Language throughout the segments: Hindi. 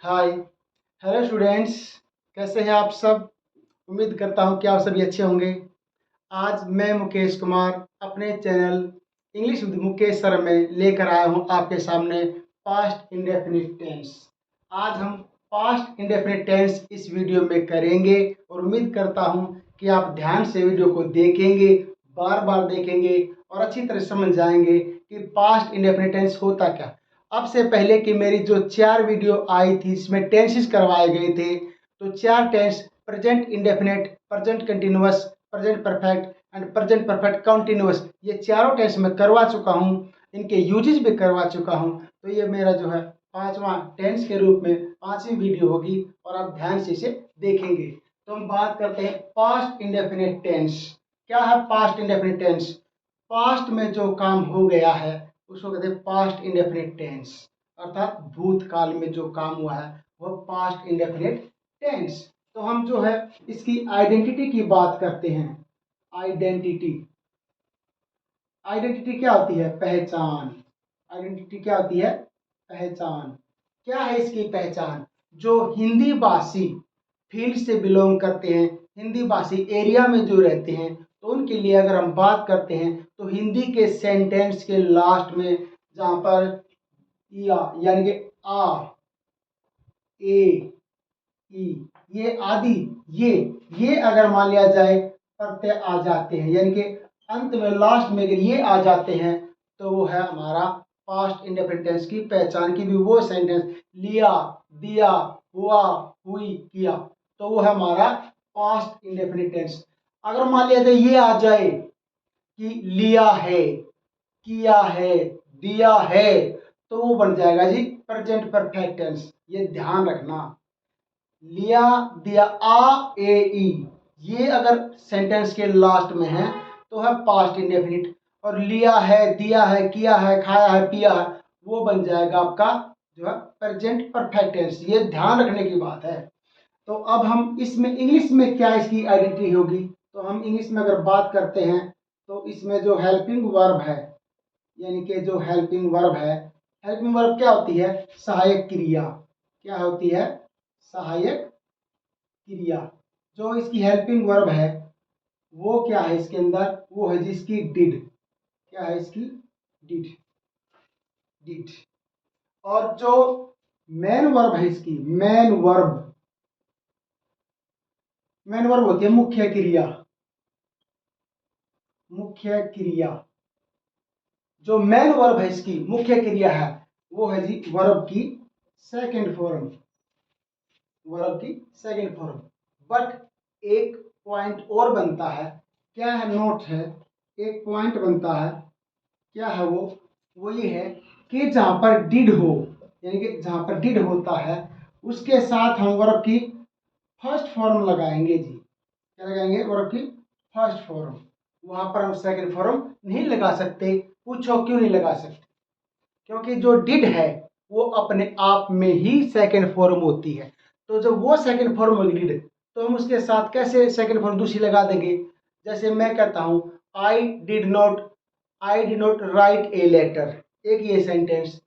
हाय। हेलो स्टूडेंट्स, कैसे हैं आप सब। उम्मीद करता हूं कि आप सभी अच्छे होंगे। आज मैं मुकेश कुमार अपने channel English with Mukesh sir में लेकर आया हूं आपके सामने पास्ट इंडेफिनिट टेंस। आज हम पास्ट इंडेफिनिट टेंस इस वीडियो में करेंगे और उम्मीद करता हूं कि आप ध्यान से वीडियो को देखेंगे, बार बार देखेंगे और अच्छी तरह समझ जाएंगे कि पास्ट इंडेफिनिट टेंस होता क्या। अब से पहले की मेरी जो 4 वीडियो आई थी इसमें टेंसेस करवाए गए थे, तो 4 tense present indefinite, present continuous, present perfect and present perfect continuous, ये चारों टेंस मैं करवा चुका हूँ। इनके यूजेस भी करवा चुका हूँ। तो ये मेरा जो है पांचवा टेंस के रूप में पांचवी वीडियो होगी और आप ध्यान से इसे देखेंगे। तो हम बात करते हैं पास्ट इंडेफिनिट टेंस। क्या है पास्ट इंडेफिनिट टेंस? पास्ट में जो काम हो गया है उसको कहते हैं पास्ट इंडेफिनिट टेंस, अर्थात भूतकाल में जो काम हुआ है वो पास्ट इंडेफिनिट टेंस। तो हम जो है इसकी आइडेंटिटी की बात करते हैं। आइडेंटिटी, आइडेंटिटी क्या होती है? पहचान। आइडेंटिटी क्या होती है? पहचान। क्या है इसकी पहचान? जो हिंदी भाषी फील्ड से बिलोंग करते हैं, हिंदी भाषी एरिया में जो रहते हैं, तो उनके लिए अगर हम बात करते हैं तो हिंदी के सेंटेंस के लास्ट में जहां पर या यानी कि आ, ए, ई, ये आदि, ये अगर मान लिया जाए प्रत्यय आ जाते हैं, यानी कि अंत में लास्ट में अगर ये आ जाते हैं तो वो है हमारा पास्ट इंडेफिनिट टेंस की पहचान। की भी वो सेंटेंस लिया, दिया, हुआ, हुई, किया, तो वो है हमारा पास्ट इंडेफिनिट टेंस। अगर मान लिया जाए ये आ जाए कि लिया है, किया है, दिया है, तो वो बन जाएगा जी प्रेजेंट परफेक्ट टेंस। ये ध्यान रखना। लिया, दिया, आ, ए, ई, ये अगर सेंटेंस के लास्ट में है तो है पास्ट इंडेफिनिट। और लिया है, दिया है, किया है, खाया है, पिया है, वो बन जाएगा आपका जो है प्रेजेंट परफेक्ट टेंस। ये ध्यान रखने की बात है। तो अब हम इसमें इंग्लिश में क्या इसकी आइडेंटिटी होगी? तो हम इंग्लिश में अगर बात करते हैं तो इसमें जो हेल्पिंग वर्ब है, यानी कि जो हेल्पिंग वर्ब है, हेल्पिंग वर्ब क्या होती है? सहायक क्रिया। क्या होती है? सहायक क्रिया। जो इसकी हेल्पिंग वर्ब है वो क्या है इसके अंदर? वो है जिसकी डिड। क्या है इसकी? डिड। डिड। और जो मेन वर्ब है इसकी, मेन वर्ब होती है मुख्य क्रिया। मुख्य क्रिया, जो मेन वर्ब है इसकी मुख्य क्रिया है वो है जी वर्ब की सेकंड फॉर्म। वर्ब की सेकंड फॉर्म। बट एक पॉइंट और बनता है। क्या है? नोट है, एक पॉइंट बनता है। क्या है वो ये है कि जहां पर डिड हो, यानी कि जहां पर डिड होता है उसके साथ हम वर्ब की फर्स्ट फॉर्म लगाएंगे जी। क्या लगाएंगे? वर्ब की फर्स्ट फॉर्म। वहां पर हम सेकंड फॉर्म नहीं लगा सकते। पूछो क्यों नहीं लगा सकते? क्योंकि जो डिड है वो अपने आप में ही सेकंड फॉर्म होती है। तो जब वो सेकंड फॉर्म होगी डिड, तो हम उसके साथ कैसे सेकंड फॉर्म दूसरी लगा देंगे? जैसे मैं कहता हूं I did not write a letter. एक ये सेंटेंस,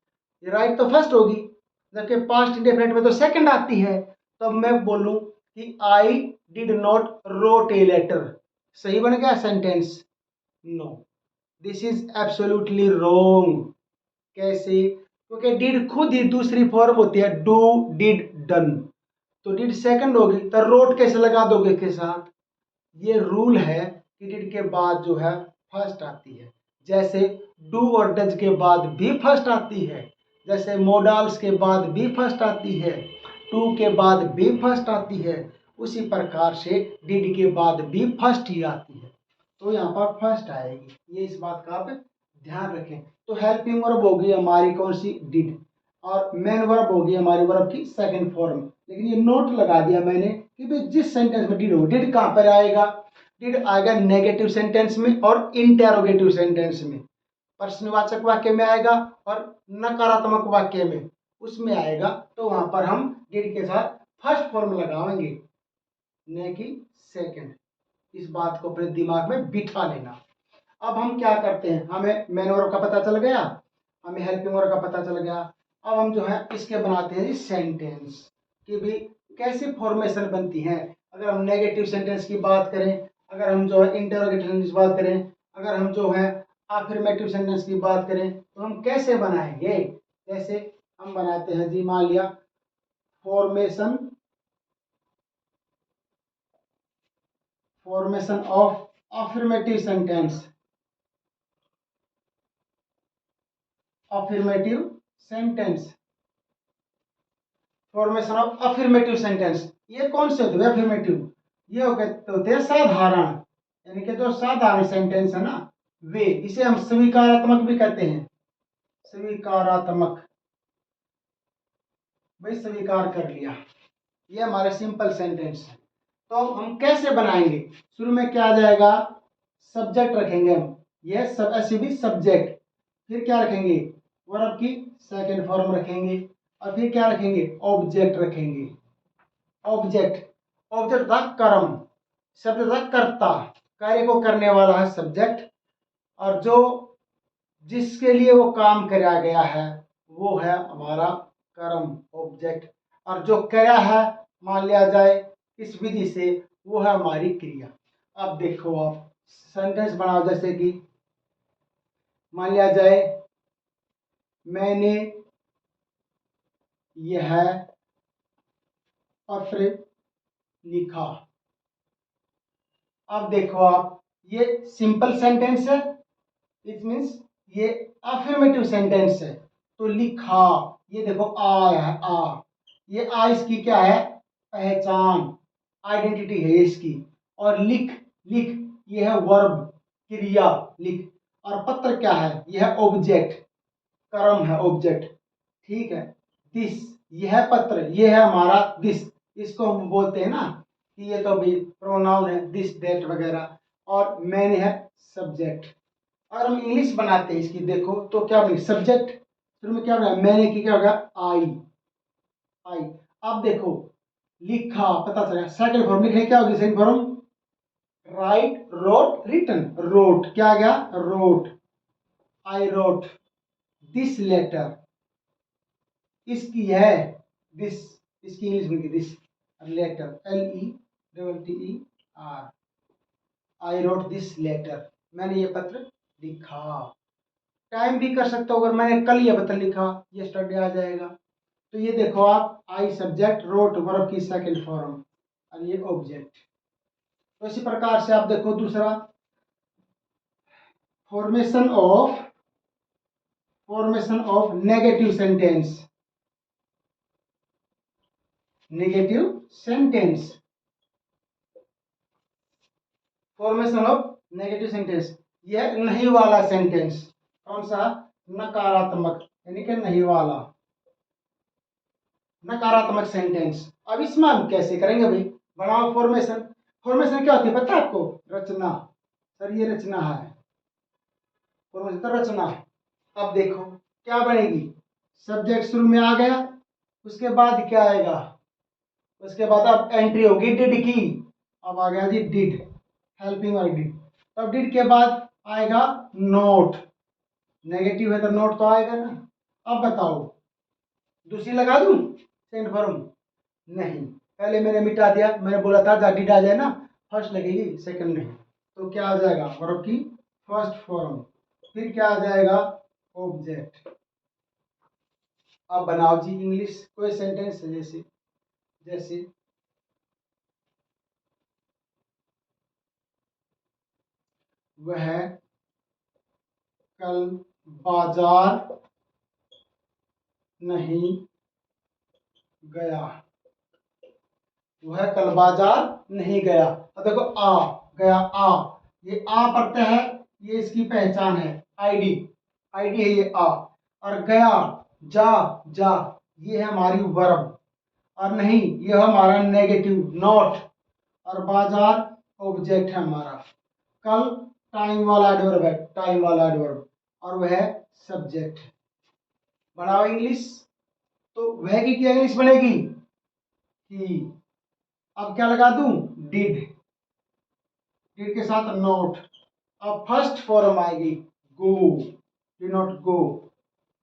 राइट तो फर्स्ट होगी, जबकि पास्ट इंडेफिनिट में तो सेकंड आती है। तो अब मैं बोलूं कि I did not wrote a letter, सही बन गया sentence? No, this is absolutely wrong. कैसे? क्योंकि डिड खुद ही दूसरी फॉर्म होती है डू, डिड, डन। तो डिड सेकंड होगी तो रोट कैसे लगा दोगे इसके साथ? ये रूल है कि डिड के बाद जो है फर्स्ट आती है। जैसे डू और डज के बाद भी फर्स्ट आती है, जैसे मोडाल्स के बाद भी फर्स्ट आती है, टू के बाद भी फर्स्ट आती है, उसी प्रकार से डिड के बाद भी फर्स्ट ही आती है। तो यहाँ पर फर्स्ट आएगी, ये इस बात का आप ध्यान रखें। तो हेल्पिंग वर्ब होगी हमारी कौन सी? डिड। और मेन वर्ब होगी हमारी वर्ब की सेकंड फॉर्म। लेकिन ये नोट लगा दिया मैंने कि भाई जिस सेंटेंस में डिड हो, डिड कहां पर आएगा? डिड आएगा नेगेटिव सेंटेंस में और इंटेरोगेटिव सेंटेंस में। प्रश्नवाचक वाक्य में आएगा और नकारात्मक वाक्य में, उसमें आएगा। तो वहां पर हम डिड के साथ फर्स्ट फॉर्म लगाएंगे, न कि सेकंड। इस बात को अपने दिमाग में बिठा लेना। अब हम क्या करते हैं? हमें मेन वर्ब का पता चल गया, हमें हेल्पिंग वर्ब का पता चल गया। अब हम जो है इसके बनाते हैं सेंटेंस कि भी कैसे फॉर्मेशन बनती है। अगर हम नेगेटिव सेंटेंस की बात करें, अगर हम जो है इंटरोगेटिव सेंटेंस की बात करें, अगर हम जो है अफर्मेटिव सेंटेंस की बात करें, तो हम कैसे बनाएंगे। जैसे हम बनाते हैं जी, मान लिया formation of affirmative sentence, affirmative sentence, formation of affirmative sentence. ये कौन से होते हैं अफर्मेटिव? ये होते हैं साधारण, यानी कि जो साधारण सेंटेंस है ना वे, इसे हम स्वीकारात्मक भी कहते हैं। स्वीकारात्मक, भाई स्वीकार कर लिया, ये हमारे सिंपल सेंटेंस है। तो हम कैसे बनाएंगे? शुरू में क्या आ जाएगा? सब्जेक्ट रखेंगे हम, ये सब ऐसे भी सब्जेक्ट। फिर क्या रखेंगे? वर्ब की सेकंड फॉर्म रखेंगे। और फिर क्या रखेंगे? ऑब्जेक्ट रखेंगे। ऑब्जेक्ट, ऑब्जेक्ट था कर्म, शब्द था कर्ता, कार्य को करने वाला है सब्जेक्ट, और जो जिसके लिए वो काम कराया गया है वो है हमारा कर्म, ऑब्जेक्ट। और जो क्रिया है, मान लिया जाए इस विधि से, वो है हमारी क्रिया। अब देखो आप सेंटेंस बनाओ, जैसे कि मान लिया जाए मैंने यह पत्र लिखा। अब देखो आप, ये सिंपल सेंटेंस है, इट मीन्स ये अफर्मेटिव सेंटेंस है। तो लिखा, ये देखो आ है, आ, ये आ इसकी क्या है? पहचान, आइडेंटिटी है इसकी। और लिख, लिख ये है वर्ब, क्रिया, लिख। और पत्र क्या है? यह है ऑब्जेक्ट, कर्म है ऑब्जेक्ट, ठीक है। दिस, यह पत्र, यह है हमारा दिस, इसको हम बोलते हैं ना कि ये तो भी प्रोनाउन है, दिस दैट वगैरह। और मैंने है सब्जेक्ट। अगर हम इंग्लिश बनाते हैं इसकी, देखो तो क्या बने? सब्जेक्ट, फिर में क्या बना? मैंने की क्या होगा? आई, आई। अब देखो लिखा, पता चला सेकंड फॉर्म लिखने क्या होगी? Second form write, wrote, written. Wrote क्या आ गया? Wrote, I wrote this letter, इसकी है दिस, इसकी इंग्लिश में this letter, LETTER, I wrote this letter, मैंने ये पत्र लिखा। टाइम भी कर सकते हो, अगर मैंने कल ये पत्र लिखा, ये स्टडी आ जाएगा। तो ये देखो आप, आई सब्जेक्ट, रोट वर्ब की सेकंड फॉर्म, और ये ऑब्जेक्ट। तो इसी प्रकार से आप देखो दूसरा, formation of negative sentence, negative sentence, formation of negative sentence, यह नहीं वाला सेंटेंस। कौन सा? नकारात्मक, यानी कि नहीं वाला, नकारात्मक सेंटेंस। अब इसमें हम कैसे करेंगे भाई? बनाओ फॉर्मेशन। फॉर्मेशन क्या होती है पता है आपको? रचना। सर ये रचना है, फॉर्मेशन तो रचना है। अब देखो क्या बनेगी? सब्जेक्ट शुरू में आ गया, उसके बाद क्या आएगा? उसके बाद अब एंट्री होगी डिड की। अब आ गया जी डिड, हेल्पिंग और डिड। तब डिड के बाद आएगा नोट, नेगेटिव है तो नोट तो आएगा ना। अब बताओ दूसरी लगा दूं सेकंड फॉर्म? नहीं, पहले मैंने मिटा दिया, मैंने बोला था जहाँ डिड आ जाए ना फर्स्ट लगेगी, सेकंड नहीं। तो क्या आ जाएगा? वर्ब की फर्स्ट फॉर्म, फिर क्या आ जाएगा? ऑब्जेक्ट। अब बनाओ जी इंग्लिश कोई सेंटेंस, जैसे जैसे वह कल बाजार नहीं गया, वह कल बाजार नहीं गया। अब देखो आ गया, आ, ये आ पढ़ते हैं, ये इसकी पहचान है, आईडी, आईडी है ये आ। और गया, जा, जा, ये है हमारी वर्ब। और नहीं, ये है हमारा नेगेटिव, नॉट। और बाजार ऑब्जेक्ट है हमारा। कल टाइम वाला एडवर्ब है, टाइम वाला एडवर्ब, और वह सब्जेक्ट। बनाओ इंग्लिश। तो वह की क्या इंग्लिश बनेगी? ही। अब क्या लगा दूं? डिड, डिड के साथ नोट। अब फर्स्ट फॉर्म आएगी गो, डू नॉट गो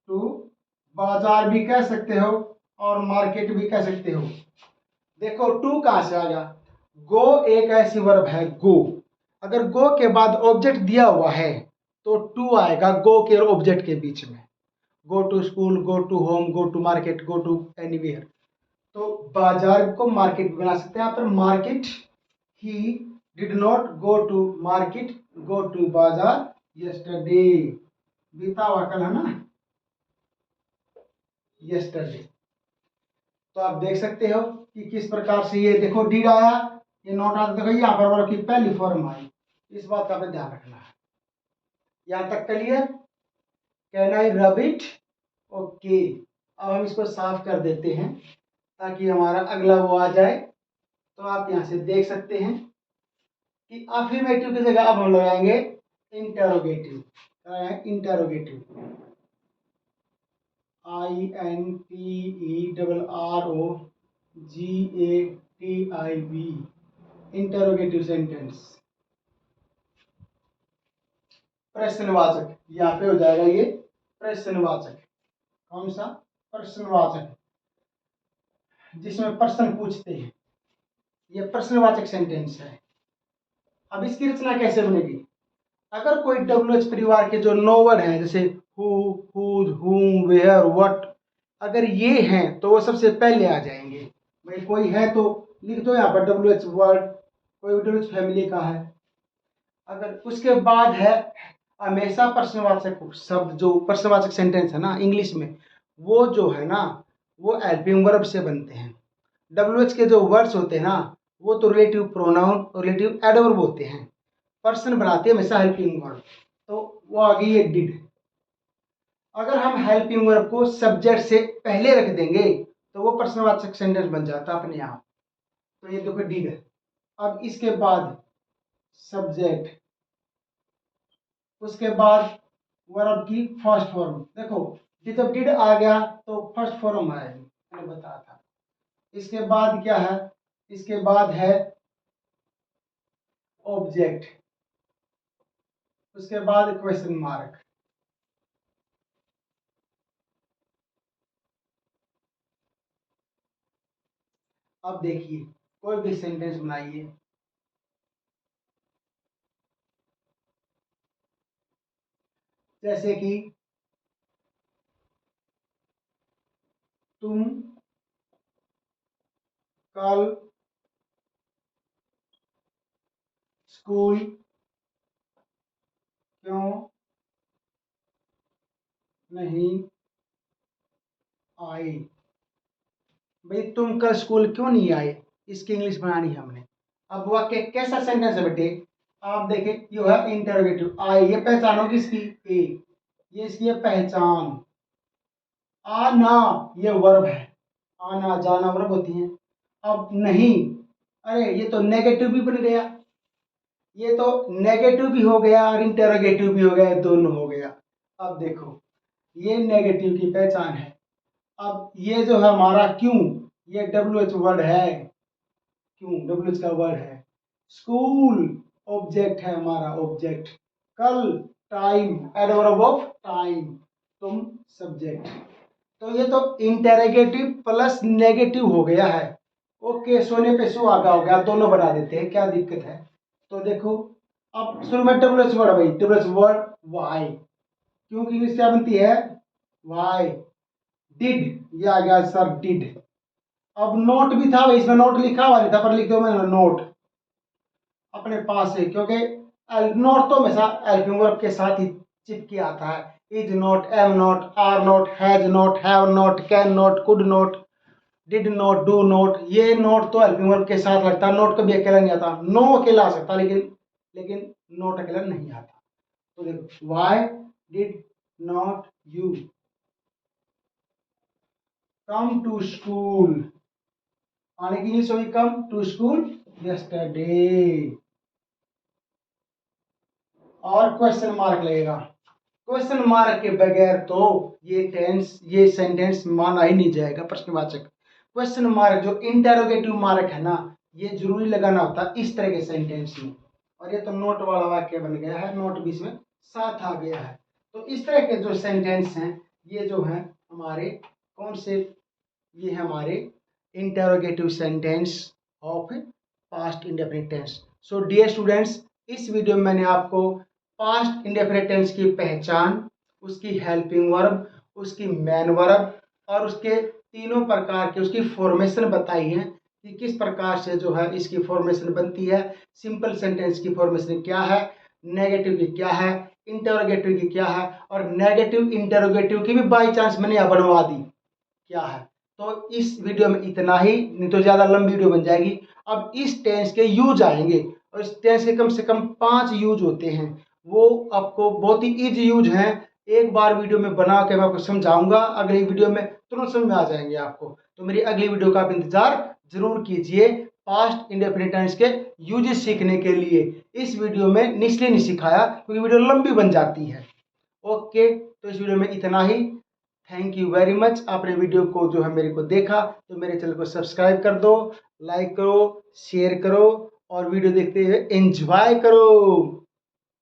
टू बाजार भी कह सकते हो और मार्केट भी कह सकते हो। देखो टू कहाँ से आ गया, गो एक ऐसी वर्ब है गो, अगर गो के बाद ऑब्जेक्ट दिया हुआ है तो टू आएगा गो के और ऑब्जेक्ट के बीच में। Go to school, go to home, go to market, go to anywhere. तो बाजार को मार्केट भी बना सकते हैं यहाँ पर, market, he did not go to market, go to bazaar yesterday, बीता हुआ कल है ना, यस्टरडे। तो आप देख सकते हो कि किस प्रकार से ये देखो डिड आया, ये नॉट आता, देखो यहाँ पर वर्ब की पहली फॉर्म आई, इस बात का ध्यान रखना है। यहाँ तक clear? Can I rub it? Okay, अब हम इसको साफ कर देते हैं ताकि हमारा अगला वो आ जाए। तो आप यहाँ से देख सकते हैं कि अफर्मेटिव की जगह अब हम लगाएंगे interrogative. Interrogative, INTERROGATIV, interrogative sentence, प्रश्नवाचक। यहाँ पे हो जाएगा ये प्रश्नवाचक। कौन सा? प्रश्नवाचक, जिसमें प्रश्न पूछते हैं, ये प्रश्नवाचक सेंटेंस है। अब इसकी रचना कैसे बनेगी? अगर कोई WH परिवार के जो 9 वर्ड हैं, जैसे हु, हुज, हुम, वेयर, व्हाट, अगर ये हैं तो वो सबसे पहले आ जाएंगे। भाई कोई है तो लिख दो यहाँ पर WH वर्ड, कोई WH फैमिली का है। अगर उसके बाद है हमेशा प्रश्नवाचक शब्द, जो प्रश्नवाचक सेंटेंस है ना इंग्लिश में, वो जो है ना वो हेल्पिंग वर्ब से बनते हैं। WH के जो वर्ड्स होते हैं ना वो तो रिलेटिव प्रोनाउन, रिलेटिव एडवर्ब होते हैं, पर्सन बनाते हैं हमेशा हेल्पिंग वर्ब। तो वो आ गई ये डिड। अगर हम हेल्पिंग वर्ब को सब्जेक्ट से पहले रख देंगे तो वो प्रश्नवाचक सेंटेंस बन जाता अपने आप। तो ये देखो डिड है। अब इसके बाद सब्जेक्ट, उसके बाद वर्ब की फर्स्ट फॉर्म। देखो जब डिड आ गया तो फर्स्ट फॉर्म आएगी, मैंने बताया था। इसके बाद क्या है? इसके बाद है ऑब्जेक्ट, उसके बाद क्वेश्चन मार्क। अब देखिए कोई भी सेंटेंस बनाइए, जैसे कि तुम कल स्कूल क्यों नहीं आए। भाई तुम कल स्कूल क्यों नहीं आए, इसकी इंग्लिश बनानी है हमने। अब वाक्य कैसा सेंटेंस है बेटे? आप देखें, यू है इंटरोगेटिव, आई, ये पहचान होगी इसकी ए, ये इसकी है पहचान। आना ये वर्ब है, आना जाना वर्ब होती है। अब नहीं, अरे ये तो नेगेटिव भी बन गया, ये तो नेगेटिव भी हो गया और इंटरोगेटिव भी हो गया, दोनों हो गया। अब देखो ये नेगेटिव की पहचान है। अब ये जो है हमारा क्यों, ये WH वर्ड है, क्यों WH का वर्ड है। स्कूल ऑब्जेक्ट है हमारा, ऑब्जेक्ट। कल टाइम एडवर्ब ऑफ टाइम, तुम सब्जेक्ट। तो ये तो इंटेरोगेटिव प्लस नेगेटिव हो गया है। ओके, सोने पे सुहागा हो गया, दोनों बना देते हैं, क्या दिक्कत है। तो देखो अब शुरू में WH वर्ड, भाई WH वर्ड वाई, क्योंकि इंग्लिश क्या बनती है वाई। डिड, ये आ गया सर डिड। अब नोट भी था भाई, इसमें नोट लिखा हुआ नहीं था पर लिख दो मैंने नोट अपने पास से, क्योंकि नोट तो हमेशा हेल्पिंग वर्ब के साथ ही चिपके आता है। Is not, am not, are not, has not, have not, can not, could not, did not, do not, ये नोट तो हेल्पिंग वर्ब के साथ लगता है। नोट कभी अकेला नहीं आता, नो अकेला आ सकता लेकिन लेकिन नोट अकेला नहीं आता। तो देखो why did not you come to school, आने की इंग्लिश होगी कम टू स्कूल यस्टरडे। और क्वेश्चन मार्क लगेगा, क्वेश्चन मार्क के बगैर तो ये टेंस, ये सेंटेंस माना ही नहीं जाएगा प्रश्नवाचक। क्वेश्चन मार्क जो इंटेरोगेटिव मार्क है ना, ये जरूरी लगाना होता है इस तरह के सेंटेंस में। और ये तो नोट वाला वाक्य बन गया है, नोट भी इसमें साथ आ गया है। तो इस तरह के जो सेंटेंस हैं ये जो है हमारे कौन से, ये है हमारे interrogative sentence of past indefinite tense. So dear students, इस वीडियो में मैंने आपको पास्ट इंडेफिनिट टेंस की पहचान, उसकी हेल्पिंग वर्ब, उसकी मेन वर्ब और उसके तीनों प्रकार के उसकी फॉर्मेशन बताई है कि किस प्रकार से जो है इसकी फॉर्मेशन बनती है। सिंपल सेंटेंस की फॉर्मेशन क्या है, नेगेटिव की क्या है, इंटरोगेटिव की क्या है, और नेगेटिव इंटरोगेटिव की भी बाई चांस मैंने यहाँ बनवा दी क्या है। तो इस वीडियो में इतना ही, नहीं तो ज़्यादा लंबी वीडियो बन जाएगी। अब इस टेंस के यूज आएंगे और इस टेंस के कम से कम 5 यूज होते हैं, वो आपको बहुत ही इजी यूज हैं। एक बार वीडियो में बना के मैं आपको समझाऊंगा, अगली वीडियो में तुरंत समझ में आ जाएंगे आपको। तो मेरी अगली वीडियो का आप इंतजार जरूर कीजिए पास्ट इंडेफिनिट टेंस के यूजेस सीखने के लिए। इस वीडियो में इसलिए नहीं सिखाया क्योंकि वीडियो लंबी बन जाती है। ओके, तो इस वीडियो में इतना ही। Thank you very much. आपने वीडियो को जो है मेरे को देखा तो मेरे चैनल को सब्सक्राइब कर दो, लाइक करो, शेयर करो और वीडियो देखते हुए एंजॉय करो।